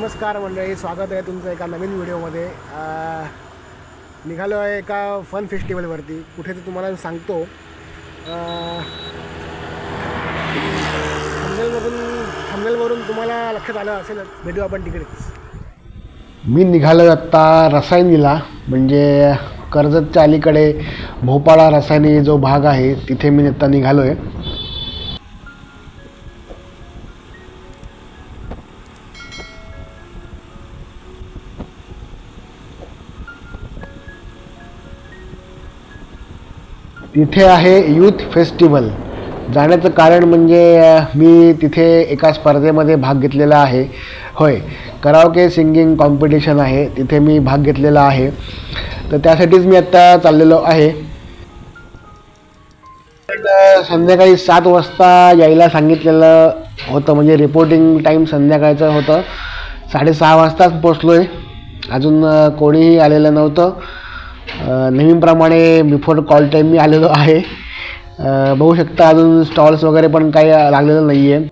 नमस्कार मंडळी, स्वागत आहे तुमचं एका नवीन व्हिडिओमध्ये। निघालो आहे एका फन फेस्टिवलवरती। कुठे ते तुम्हाला सांगतो। थंबनेलवरून तुम्हाला लक्षात आलं असेलच। भेटू आपण तिकडेच। मी निघालो आत्ता रसायनीला, म्हणजे कर्जतच्या अलीकडे भोपाळा रसायनी जो भाग आहे तिथे मी आत्ता निघालो आहे। तिथे आहे यूथ फेस्टिवल। जाण्याचं कारण म्हणजे मी तिथे एका स्पर्धेमध्ये भाग घेतलेला आहे। होय, कराओके सिंगिंग कॉम्पिटिशन आहे, तिथे मी भाग घेतलेला आहे। तर त्यासाठीच मी आत्ता चाललेलो आहे। संध्याकाळी 7 वाजता यायला सांगितलेलं होतं, म्हणजे रिपोर्टिंग टाईम संध्याकाळचं होतं। 6:30 वाजताच पोचलो आहे, अजून कोणीही आलेलं नव्हतं। नेहमीप्रमाणे बिफोर कॉल टाईम मी आलेलो आहे। बघू शकता अजून स्टॉल्स वगैरे पण काही लागलेलं नाही आहे।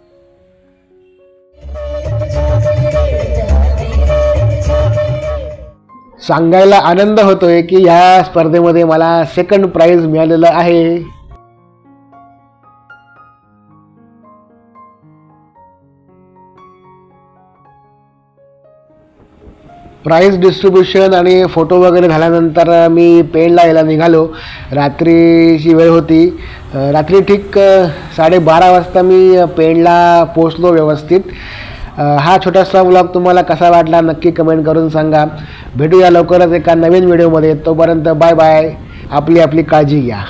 सांगायला आनंद होतोय की ह्या स्पर्धेमध्ये मला सेकंड प्राइज मिळालेलं आहे। प्राइज डिस्ट्रीब्युशन आणि फोटो वगैरे झाल्यानंतर मी पेणला यायला निघालो। रात्रीची वेळ होती, रात्री ठीक 12:30 वाजता मी पेणला पोचलो व्यवस्थित। हा छोटासा व्लॉग तुम्हाला कसा वाटला नक्की कमेंट करून सांगा। भेटूया लवकरच एका नवीन व्हिडिओमध्ये। तोपर्यंत बाय बाय, आपली काळजी घ्या।